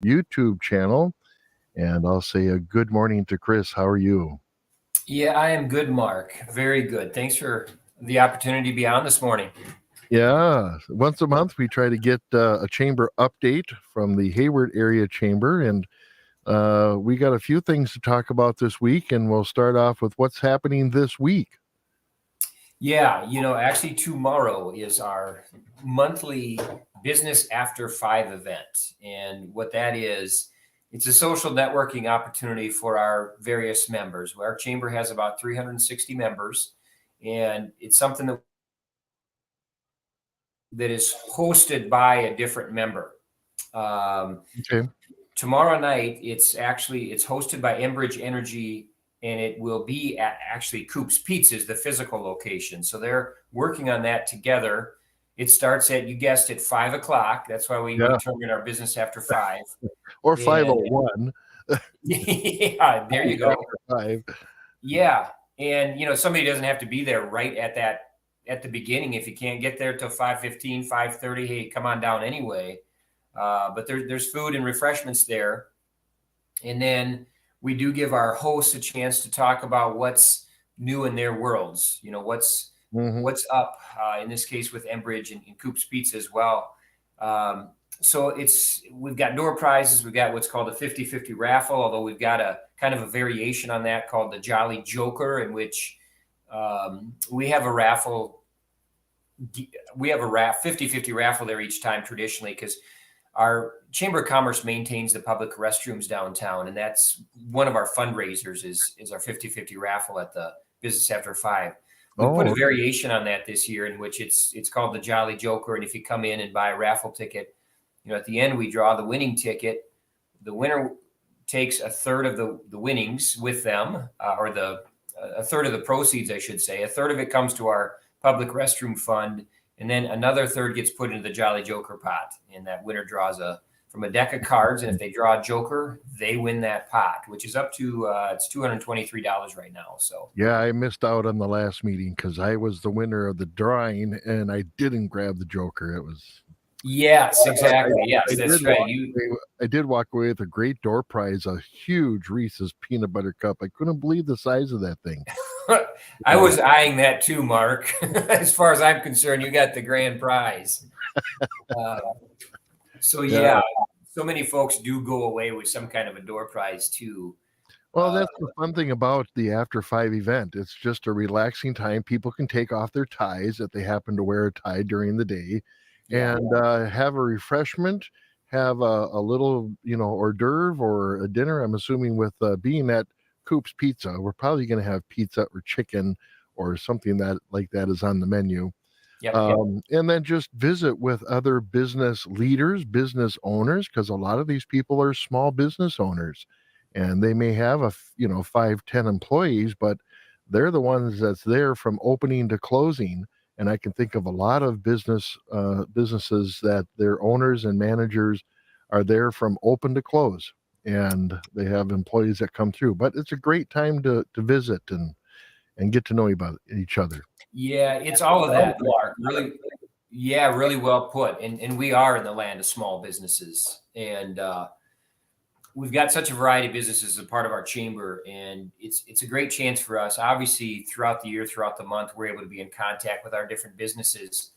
YouTube channel. And I'll say a good morning to Chris. How are you? Yeah, I am good, Mark. Very good. Thanks for the opportunity to be on this morning. Yeah, once a month we try to get a chamber update from the Hayward area chamber, and we got a few things to talk about this week, and we'll start off with what's happening this week. Yeah, actually, tomorrow is our monthly Business After Five event. And what that is, it's a social networking opportunity for our various members. Our chamber has about 360 members, and it's something that is hosted by a different member. Okay. Tomorrow night, it's hosted by Enbridge Energy, and it will be at actually Coop's Pizzas, the physical location. So they're working on that together. It starts at, you guessed it, 5 o'clock. That's why we terminate our business after 5. Or And 501. yeah, there you go. After 5. Yeah. And somebody doesn't have to be there right at the beginning. If you can't get there till 5:15, 5:30, hey, come on down anyway. But there's food and refreshments there. And then we do give our hosts a chance to talk about what's new in their worlds. What's up, in this case with Enbridge and Coop's Pizza as well. So we've got door prizes. We've got what's called a 50-50 raffle, although we've got a kind of a variation on that called the Jolly Joker, in which we have a raffle. We have a 50-50 raffle there each time traditionally, because our Chamber of Commerce maintains the public restrooms downtown, and that's one of our fundraisers is our 50-50 raffle at the Business After 5. We put a variation on that this year, in which it's called the Jolly Joker, and if you come in and buy a raffle ticket, at the end we draw the winning ticket. The winner takes a third of the winnings with them, or a third of the proceeds, I should say. A third of it comes to our public restroom fund, and then another third gets put into the Jolly Joker pot, and that winner draws from a deck of cards. And if they draw a Joker, they win that pot, which is up to it's $223 right now. So yeah, I missed out on the last meeting because I was the winner of the drawing, and I didn't grab the Joker. It was yes, exactly. Yes, that's right. I did walk away with a great door prize, a huge Reese's peanut butter cup. I couldn't believe the size of that thing. I was eyeing that too, Mark. As far as I'm concerned, you got the grand prize. So many folks do go away with some kind of a door prize too. Well, that's the fun thing about the After 5 event. It's just a relaxing time. People can take off their ties if they happen to wear a tie during the day, and have a refreshment, have a little, hors d'oeuvre or a dinner. I'm assuming with being at Coop's Pizza, we're probably going to have pizza or chicken or something that like that is on the menu. And then just visit with other business leaders, business owners, because a lot of these people are small business owners, and they may have 5-10 employees, but they're the ones that's there from opening to closing. And I can think of a lot of businesses that their owners and managers are there from open to close, and they have employees that come through. But it's a great time to visit and get to know about each other. Yeah, it's all of that, Mark. Really, really well put. And we are in the land of small businesses, and we've got such a variety of businesses as a part of our chamber, and it's a great chance for us. Obviously, throughout the year, throughout the month, we're able to be in contact with our different businesses,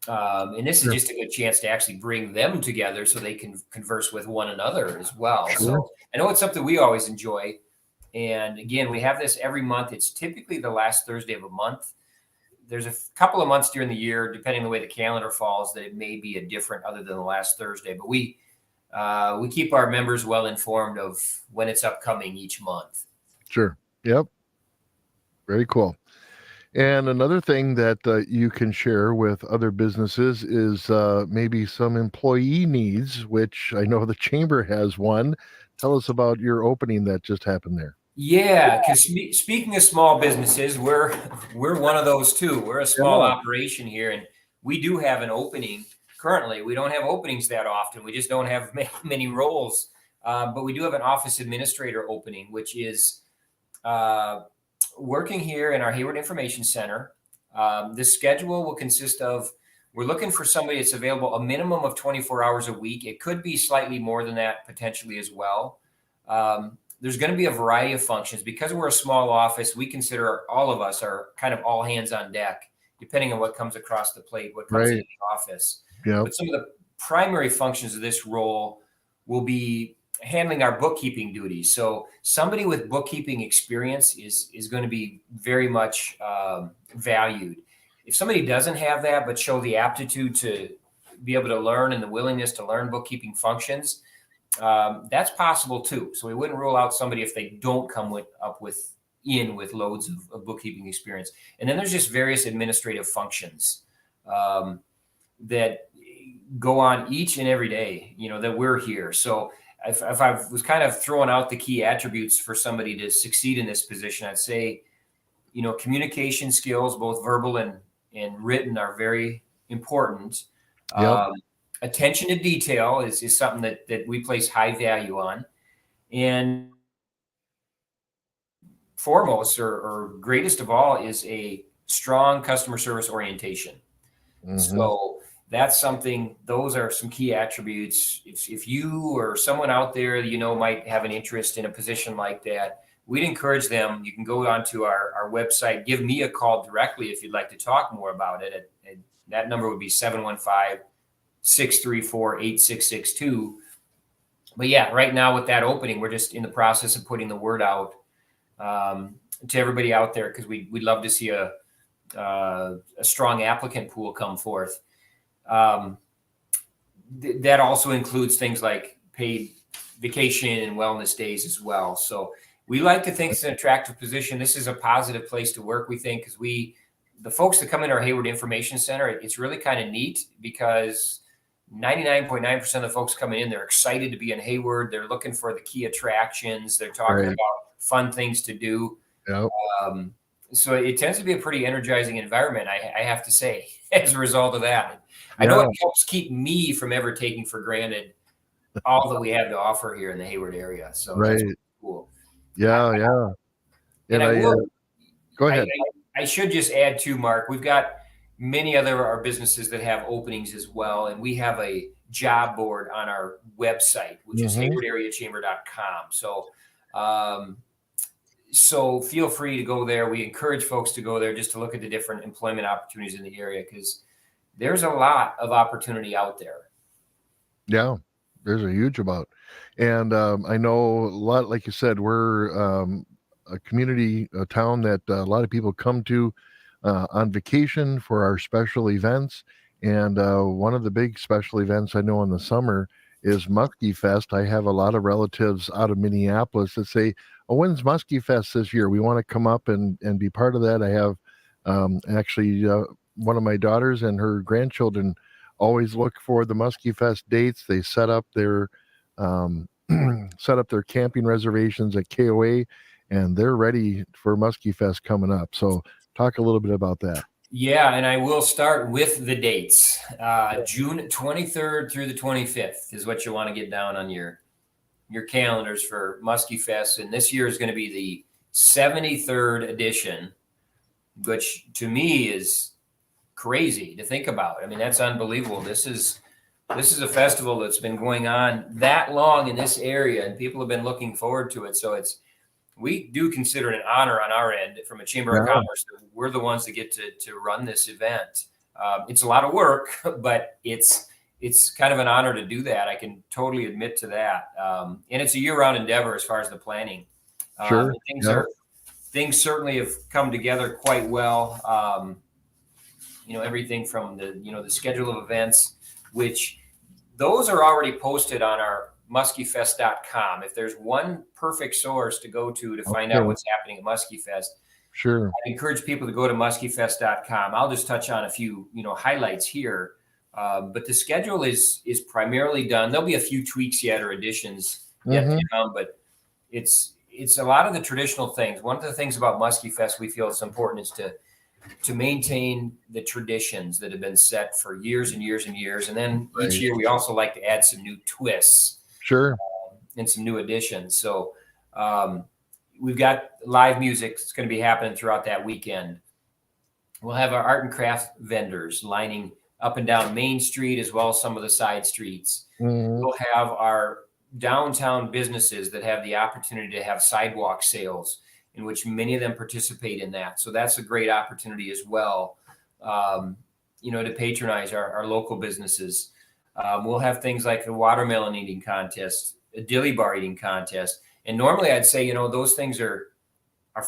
and this is just a good chance to actually bring them together so they can converse with one another as well. So I know it's something we always enjoy. And again, we have this every month. It's typically the last Thursday of a month. There's a couple of months during the year, depending on the way the calendar falls, that it may be a different other than the last Thursday. But we keep our members well informed of when it's upcoming each month. Sure. Yep. Very cool. And another thing that you can share with other businesses is maybe some employee needs, which I know the chamber has one. Tell us about your opening that just happened there. Yeah, because speaking of small businesses, we're one of those too. We're a small operation here, and we do have an opening. Currently, we don't have openings that often. We just don't have many roles. But we do have an office administrator opening, which is working here in our Hayward Information Center. The schedule will consist of we're looking for somebody that's available a minimum of 24 hours a week. It could be slightly more than that potentially as well. There's going to be a variety of functions. Because we're a small office, we consider all of us are kind of all hands on deck, depending on what comes across the plate, what comes into the office. Yep. But some of the primary functions of this role will be handling our bookkeeping duties. So somebody with bookkeeping experience is going to be very much valued. If somebody doesn't have that, but show the aptitude to be able to learn and the willingness to learn bookkeeping functions, that's possible too. So we wouldn't rule out somebody if they don't come up with loads of bookkeeping experience. And then there's just various administrative functions that go on each and every day, that we're here. So if I was kind of throwing out the key attributes for somebody to succeed in this position, I'd say, communication skills, both verbal and written, are very important. Yep. Attention to detail is something that we place high value on. And foremost or greatest of all is a strong customer service orientation. Mm-hmm. So that's something, those are some key attributes. If you or someone out there, might have an interest in a position like that, we'd encourage them. You can go onto our website, give me a call directly if you'd like to talk more about it. And that number would be 715-634-8662. But yeah, right now with that opening, we're just in the process of putting the word out to everybody out there, because we'd love to see a strong applicant pool come forth. That also includes things like paid vacation and wellness days as well. So we like to think it's an attractive position. This is a positive place to work, we think, because the folks that come in our Hayward Information Center, it's really kind of neat, because 99.9% of the folks coming in, they're excited to be in Hayward. They're looking for the key attractions. They're talking about fun things to do. Yep. So it tends to be a pretty energizing environment, I have to say, as a result of that. I know it helps keep me from ever taking for granted all that we have to offer here in the Hayward area. So that's cool. Yeah. And go ahead. I should just add too, Mark, we've got many other our businesses that have openings as well. And we have a job board on our website, which is haywardareachamber.com. So feel free to go there. We encourage folks to go there just to look at the different employment opportunities in the area, because there's a lot of opportunity out there. Yeah, there's a huge amount. And I know a lot, like you said, we're a community, a town that a lot of people come to on vacation for our special events. And one of the big special events I know in the summer is Muskie Fest. I have a lot of relatives out of Minneapolis that say, "Oh, when's Muskie Fest this year? We want to come up and be part of that." I have actually one of my daughters and her grandchildren always look for the Muskie Fest dates. They set up their camping reservations at KOA, and they're ready for Muskie Fest coming up. So talk a little bit about that. Yeah, and I will start with the dates. June 23rd through the 25th is what you want to get down on your calendars for Muskie Fest. And this year is going to be the 73rd edition, which to me is crazy to think about. I mean, that's unbelievable. This is a festival that's been going on that long in this area, and people have been looking forward to it. So we do consider it an honor on our end from a Chamber of Commerce that we're the ones that get to run this event. It's a lot of work, but it's kind of an honor to do that. I can totally admit to that. And it's a year-round endeavor as far as the planning. Sure. Things certainly have come together quite well. Everything from the schedule of events, which those are already posted on our muskiefest.com. If there's one perfect source to go to find out what's happening at Muskie Fest, sure, I encourage people to go to muskiefest.com. I'll just touch on a few, highlights here. But the schedule is primarily done. There'll be a few tweaks yet or additions yet to come, but it's a lot of the traditional things. One of the things about Muskie Fest we feel is important is to maintain the traditions that have been set for years and years and years. And then each year we also like to add some new twists. Sure. And some new additions. So we've got live music that's going to be happening throughout that weekend. We'll have our art and craft vendors lining up and down Main Street, as well as some of the side streets. Mhm. We'll have our downtown businesses that have the opportunity to have sidewalk sales, in which many of them participate in that. So that's a great opportunity as well, to patronize our local businesses. We'll have things like a watermelon eating contest, a dilly bar eating contest. And normally I'd say, those things are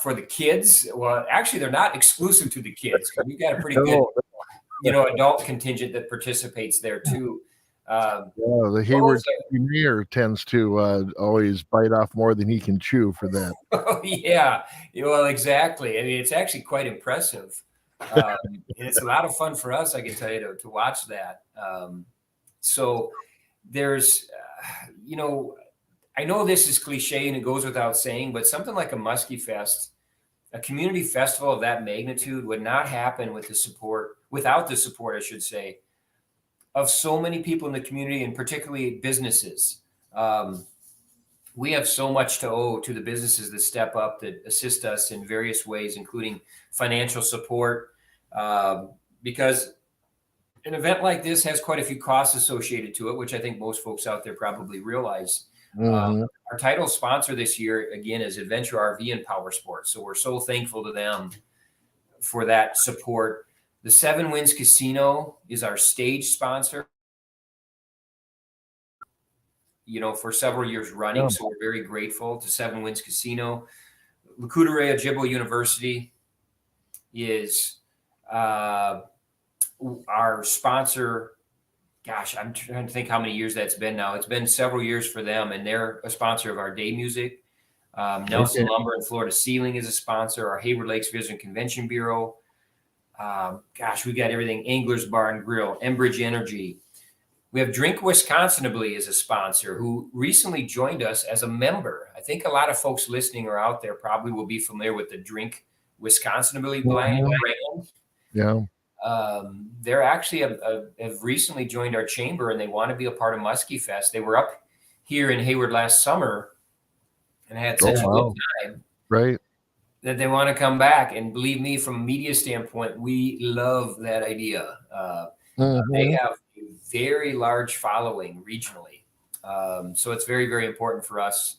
for the kids. Well, actually, they're not exclusive to the kids, because we've got a pretty good, adult contingent that participates there too. The Hayward mayor tends to always bite off more than he can chew for that. Oh, yeah. Well, exactly. I mean, it's actually quite impressive. And it's a lot of fun for us, I can tell you, to watch that. So there's, I know this is cliche and it goes without saying, but something like a Muskie Fest, a community festival of that magnitude, would not happen without the support, I should say, of so many people in the community, and particularly businesses. We have so much to owe to the businesses that step up, that assist us in various ways, including financial support, because an event like this has quite a few costs associated to it, which I think most folks out there probably realize. Our title sponsor this year, again, is Adventure RV and Power Sports. So we're so thankful to them for that support. The Seven Winds Casino is our stage sponsor, for several years running. So we're very grateful to Seven Winds Casino. Lakota Ojibwe University is our sponsor. Gosh, I'm trying to think how many years that's been now. It's been several years for them, and they're a sponsor of our day music. Nelson Lumber and Florida Ceiling is a sponsor. Our Hayward Lakes Visitor Convention Bureau. We got everything. Anglers Bar and Grill, Enbridge Energy. We have Drink Wisconsinably as a sponsor, who recently joined us as a member. I think a lot of folks listening or out there probably will be familiar with the Drink Wisconsinably brand. Yeah. They're actually have recently joined our chamber, and they want to be a part of Muskie Fest. They were up here in Hayward last summer and had such a good time. Right. That they want to come back. And believe me, from a media standpoint, we love that idea. They have a very large following regionally. So it's very, very important for us.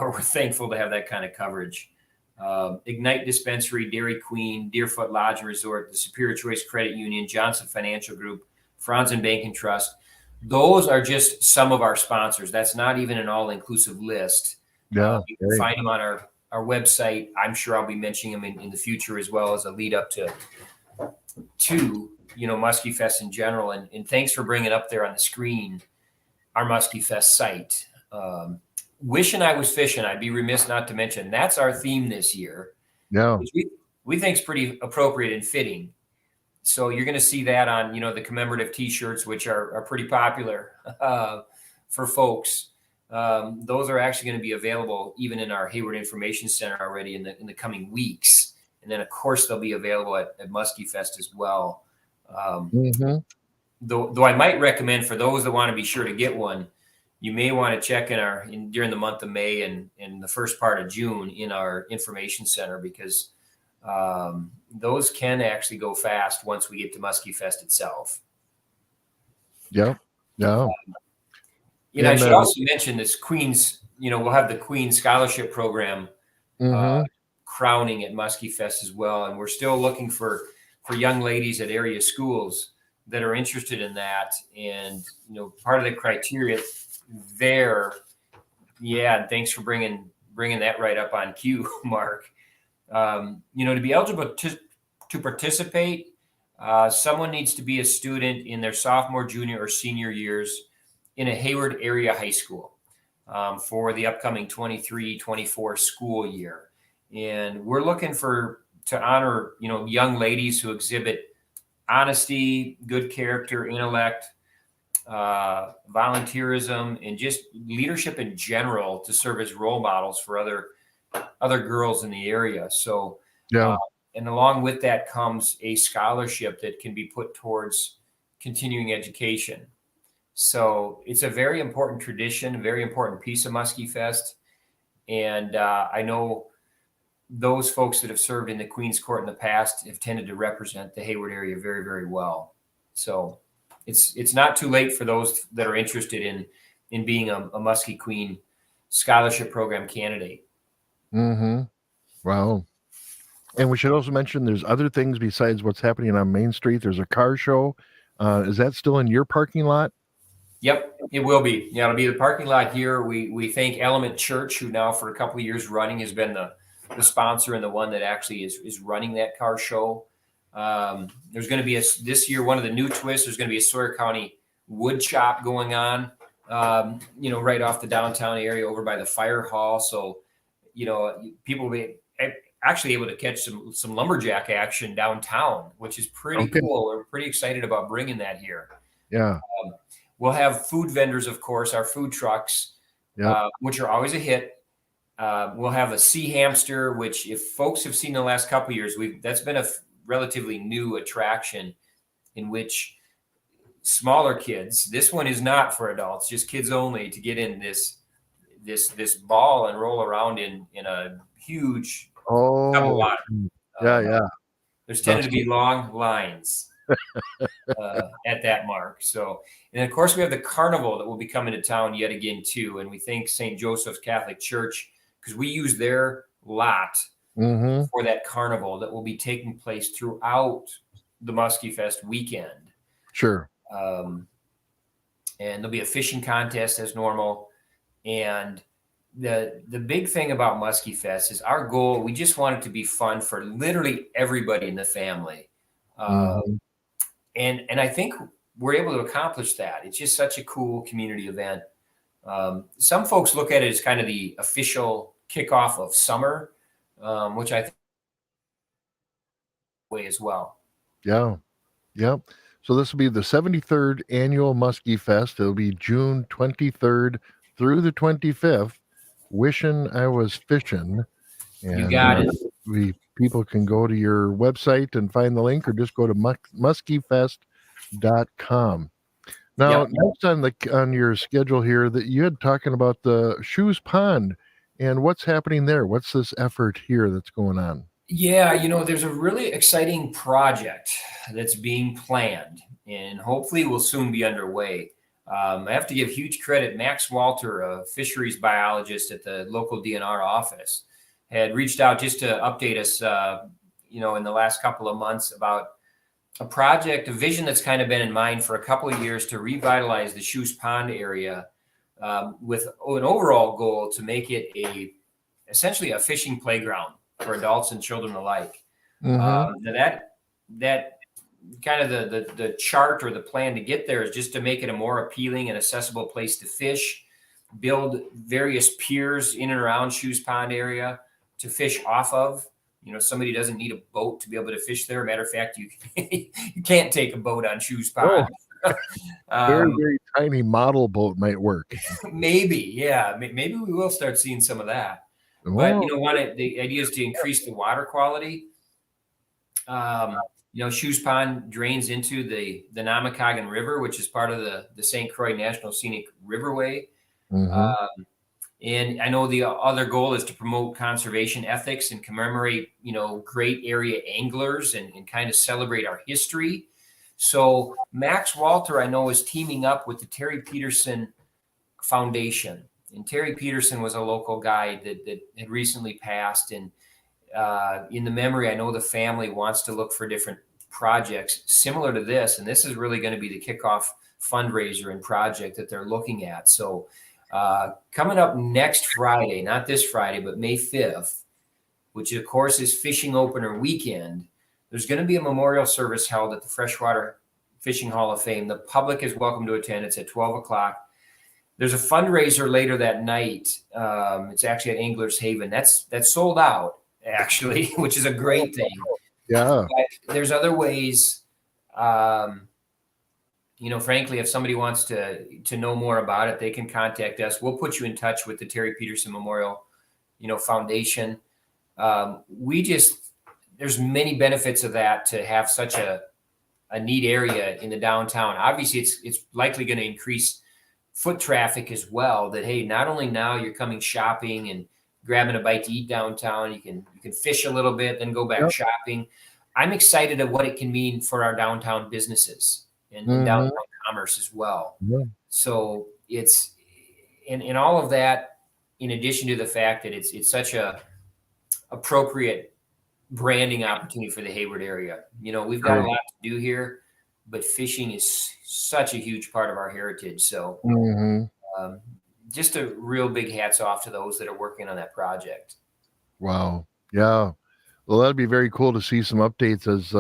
We're thankful to have that kind of coverage. Ignite Dispensary, Dairy Queen, Deerfoot Lodge and Resort, the Superior Choice Credit Union, Johnson Financial Group, Franzen Bank and Trust. Those are just some of our sponsors. That's not even an all-inclusive list. You can find them on our website. I'm sure I'll be mentioning them in the future, as well as a lead up to Muskie Fest in general. And thanks for bringing up there on the screen our Muskie Fest site. Wishing I was fishing. I'd be remiss not to mention that's our theme this year. Yeah. Which we think is pretty appropriate and fitting. So you're going to see that on, the commemorative T-shirts, which are pretty popular for folks. Those are actually going to be available even in our Hayward Information Center already in the coming weeks. And then, of course, they'll be available at Muskie Fest as well. Though I might recommend, for those that want to be sure to get one, you may want to check during the month of May and the first part of June in our information center, because those can actually go fast once we get to Muskie Fest itself. Yeah. I should also mention this Queen's, we'll have the Queen Scholarship Program crowning at Muskie Fest as well. And we're still looking for young ladies at area schools that are interested in that. And, part of the criteria there. Yeah. And thanks for bringing that right up on cue, Mark. To be eligible to participate, someone needs to be a student in their sophomore, junior, or senior years in a Hayward area high school for the upcoming 23-24 school year. And we're looking to honor, young ladies who exhibit honesty, good character, intellect, volunteerism, and just leadership in general, to serve as role models for other girls in the area. So, and along with that comes a scholarship that can be put towards continuing education. So it's a very important tradition, a very important piece of Muskie Fest. And I know those folks that have served in the Queen's Court in the past have tended to represent the Hayward area very, very well. So it's not too late for those that are interested in being a Muskie Queen scholarship program candidate. Mm-hmm. Wow. And we should also mention there's other things besides what's happening on Main Street. There's a car show. Is that still in your parking lot? Yep, it will be. Yeah, it'll be the parking lot here. We thank Element Church, who now for a couple of years running has been the sponsor and the one that actually is running that car show. There's going to be this year, one of the new twists, there's going to be a Sawyer County wood shop going on, right off the downtown area over by the fire hall. So, people will be actually able to catch some lumberjack action downtown, which is pretty cool. We're pretty excited about bringing that here. Yeah. We'll have food vendors, of course, our food trucks, which are always a hit. We'll have a sea hamster, which if folks have seen the last couple of years, that's been a relatively new attraction in which smaller kids, this one is not for adults, just kids only, to get in this ball and roll around in a huge tub of water. Yeah. There's tended to be long lines at that mark. So, and of course we have the carnival that will be coming to town yet again too. And we thank St. Joseph's Catholic Church because we use their lot for that carnival that will be taking place throughout the Muskie Fest weekend. Sure. And there'll be a fishing contest as normal. And the big thing about Muskie Fest is our goal. We just want it to be fun for literally everybody in the family. And I think we're able to accomplish that. It's just such a cool community event. Some folks look at it as kind of the official kickoff of summer, which I think way as well. Yeah. Yep. So this will be the 73rd annual Muskie Fest. It'll be June 23rd through the 25th. Wishing I was fishing. And, you got it. People can go to your website and find the link, or just go to muskiefest.com. Now, next on your schedule here, that you had talking about the Shoes Pond and what's happening there. What's this effort here that's going on? Yeah, there's a really exciting project that's being planned and hopefully will soon be underway. I have to give huge credit. Max Walter, a fisheries biologist at the local DNR office, had reached out just to update us, in the last couple of months about a project, a vision that's kind of been in mind for a couple of years to revitalize the Shoes Pond area with an overall goal to make it essentially a fishing playground for adults and children alike. That kind of the chart or the plan to get there is just to make it a more appealing and accessible place to fish, build various piers in and around Shoes Pond area to fish off of. Somebody doesn't need a boat to be able to fish there. Matter of fact, you can't take a boat on Shoes Pond. Very, very tiny model boat might work. Maybe, yeah. Maybe we will start seeing some of that. But the idea is to increase the water quality. Shoes Pond drains into the Namakagon River, which is part of the St. Croix National Scenic Riverway. And I know the other goal is to promote conservation ethics and commemorate, great area anglers and kind of celebrate our history. So Max Walter, I know, is teaming up with the Terry Peterson Foundation. And Terry Peterson was a local guide that had recently passed. And in the memory, I know the family wants to look for different projects similar to this. And this is really going to be the kickoff fundraiser and project that they're looking at. So coming up next Friday, not this Friday, but May 5th, which of course is fishing opener weekend, there's going to be a memorial service held at the Freshwater Fishing Hall of Fame. The public is welcome to attend. It's at 12 o'clock. There's a fundraiser later that night. It's actually at Anglers Haven. That's sold out, actually, which is a great thing. Yeah. But there's other ways. Frankly, if somebody wants to know more about it, they can contact us. We'll put you in touch with the Terry Peterson Memorial, Foundation. There's many benefits of that to have such a neat area in the downtown. Obviously, it's likely going to increase foot traffic as well. That, hey, not only now you're coming shopping and grabbing a bite to eat downtown, you can fish a little bit, then go back shopping. I'm excited at what it can mean for our downtown businesses. and downtown commerce as well. Yeah. So it's in all of that, in addition to the fact that it's such a appropriate branding opportunity for the Hayward area. You know, we've got a lot to do here, but fishing is such a huge part of our heritage. So um, just a real big hats off to those that are working on that project. Wow. Yeah. Well, that'd be very cool to see some updates as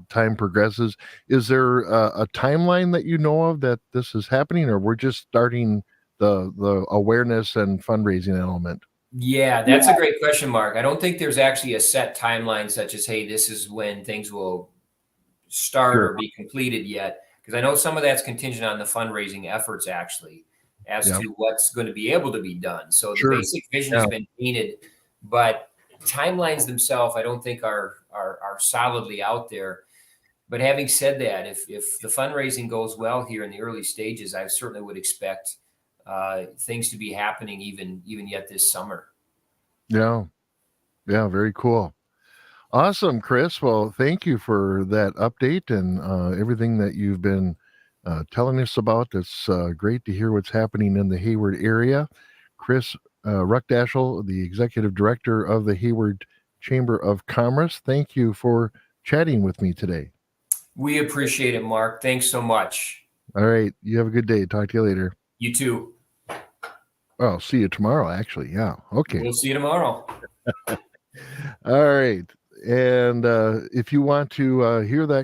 time progresses. Is there a timeline that you know of that this is happening, or we're just starting the awareness and fundraising element? Yeah, that's a great question, Mark. I don't think there's actually a set timeline such as, hey, this is when things will start Sure. or be completed yet. Because I know some of that's contingent on the fundraising efforts actually as Yeah. to what's going to be able to be done. So the Sure. basic vision Yeah. has been painted, but timelines themselves, I don't think are solidly out there. But having said that, if the fundraising goes well here in the early stages, I certainly would expect things to be happening even yet this summer. Yeah. Yeah. Very cool. Awesome, Chris. Well, thank you for that update and everything that you've been telling us about. It's great to hear what's happening in the Hayward area. Chris Ruckdaschel, the executive director of the Hayward Chamber of Commerce, thank you for chatting with me today. We appreciate it, Mark. Thanks so much. All right. You have a good day. Talk to you later. You too. Well, see you tomorrow, actually. Yeah. Okay. We'll see you tomorrow. All right. And if you want to hear that